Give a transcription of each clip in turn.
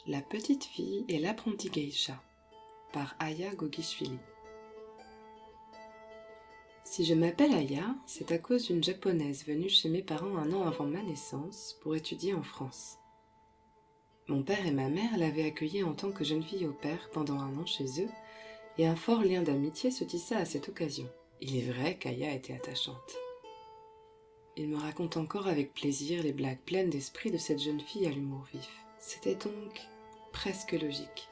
La petite fille et l'apprentie geisha par Aya Gogishvili. Si je m'appelle Aya, c'est à cause d'une japonaise venue chez mes parents un an avant ma naissance pour étudier en France. Mon père et ma mère l'avaient accueillie en tant que jeune fille au pair pendant un an chez eux, et un fort lien d'amitié se tissa à cette occasion. Il est vrai qu'Aya était attachante. Il me raconte encore avec plaisir les blagues pleines d'esprit de cette jeune fille à l'humour vif. C'était donc presque logique.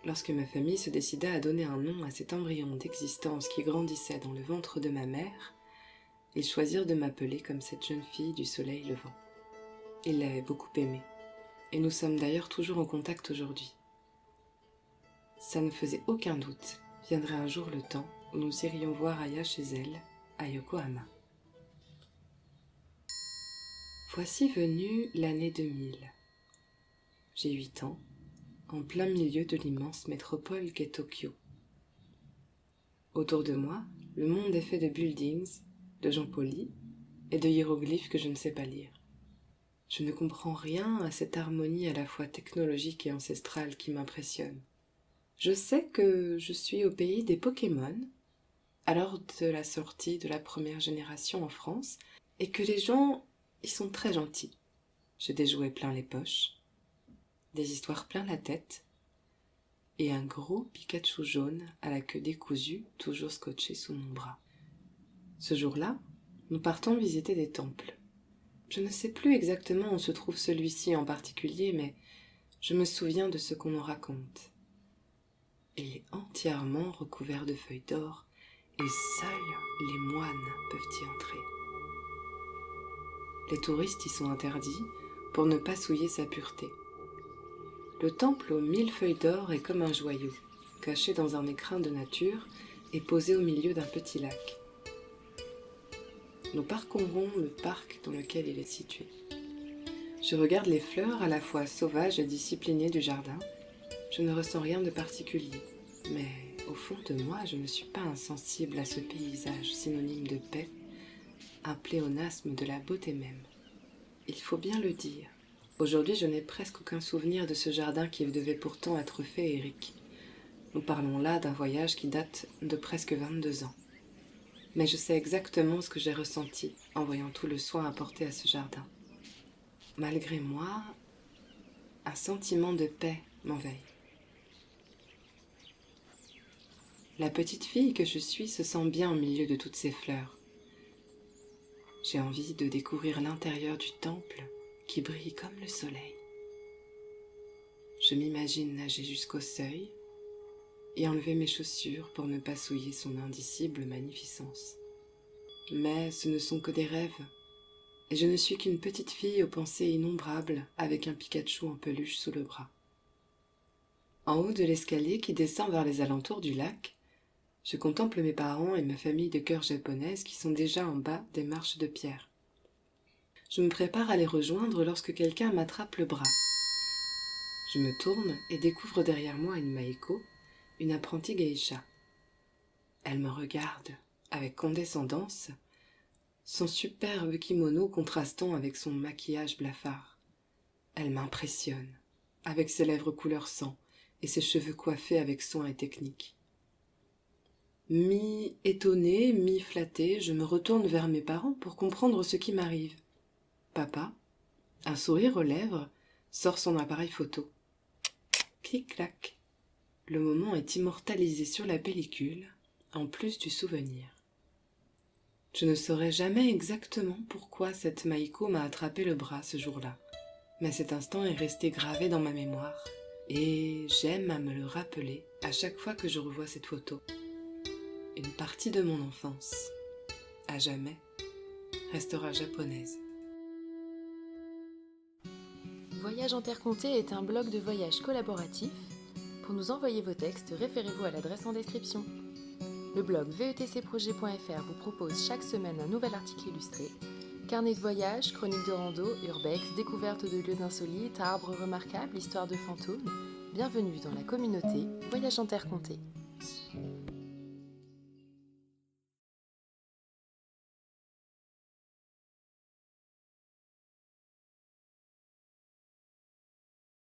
Lorsque ma famille se décida à donner un nom à cet embryon d'existence qui grandissait dans le ventre de ma mère, ils choisirent de m'appeler comme cette jeune fille du soleil levant. Ils l'avaient beaucoup aimée, et nous sommes d'ailleurs toujours en contact aujourd'hui. Ça ne faisait aucun doute, viendrait un jour le temps où nous irions voir Aya chez elle, à Yokohama. Voici venue l'année 2000. J'ai 8 ans, en plein milieu de l'immense métropole qu'est Tokyo. Autour de moi, le monde est fait de buildings, de gens polis et de hiéroglyphes que je ne sais pas lire. Je ne comprends rien à cette harmonie à la fois technologique et ancestrale qui m'impressionne. Je sais que je suis au pays des Pokémon, à l'heure de la sortie de la première génération en France, et que les gens y sont très gentils. J'ai des jouets plein les poches, des histoires plein la tête, et un gros Pikachu jaune à la queue décousue, toujours scotché sous mon bras. Ce jour-là, nous partons visiter des temples. Je ne sais plus exactement où se trouve celui-ci en particulier, mais je me souviens de ce qu'on nous raconte. Il est entièrement recouvert de feuilles d'or, et seuls les moines peuvent y entrer. Les touristes y sont interdits pour ne pas souiller sa pureté. Le temple aux 1000 feuilles d'or est comme un joyau, caché dans un écrin de nature et posé au milieu d'un petit lac. Nous parcourons le parc dans lequel il est situé. Je regarde les fleurs à la fois sauvages et disciplinées du jardin. Je ne ressens rien de particulier, mais au fond de moi, je ne suis pas insensible à ce paysage synonyme de paix, un pléonasme de la beauté même. Il faut bien le dire. Aujourd'hui, je n'ai presque aucun souvenir de ce jardin qui devait pourtant être féerique. Nous parlons là d'un voyage qui date de presque 22 ans. Mais je sais exactement ce que j'ai ressenti en voyant tout le soin apporté à ce jardin. Malgré moi, un sentiment de paix m'envahit. La petite fille que je suis se sent bien au milieu de toutes ces fleurs. J'ai envie de découvrir l'intérieur du temple qui brille comme le soleil. Je m'imagine nager jusqu'au seuil et enlever mes chaussures pour ne pas souiller son indicible magnificence. Mais ce ne sont que des rêves, et je ne suis qu'une petite fille aux pensées innombrables avec un Pikachu en peluche sous le bras. En haut de l'escalier qui descend vers les alentours du lac, je contemple mes parents et ma famille de cœur japonaise qui sont déjà en bas des marches de pierre. Je me prépare à les rejoindre lorsque quelqu'un m'attrape le bras. Je me tourne et découvre derrière moi une Maiko, une apprentie geisha. Elle me regarde avec condescendance, son superbe kimono contrastant avec son maquillage blafard. Elle m'impressionne, avec ses lèvres couleur sang et ses cheveux coiffés avec soin et technique. Mi-étonnée, mi-flattée, je me retourne vers mes parents pour comprendre ce qui m'arrive. Papa, un sourire aux lèvres, sort son appareil photo. Clic-clac. Le moment est immortalisé sur la pellicule, en plus du souvenir. Je ne saurais jamais exactement pourquoi cette Maiko m'a attrapé le bras ce jour-là, mais cet instant est resté gravé dans ma mémoire, et j'aime à me le rappeler à chaque fois que je revois cette photo. Une partie de mon enfance, à jamais, restera japonaise. Voyage en Terre Comptée est un blog de voyage collaboratif. Pour nous envoyer vos textes, référez-vous à l'adresse en description. Le blog vetcprojet.fr vous propose chaque semaine un nouvel article illustré. Carnet de voyage, chroniques de rando, urbex, découvertes de lieux insolites, arbres remarquables, histoires de fantômes. Bienvenue dans la communauté Voyage en Terre Comptée.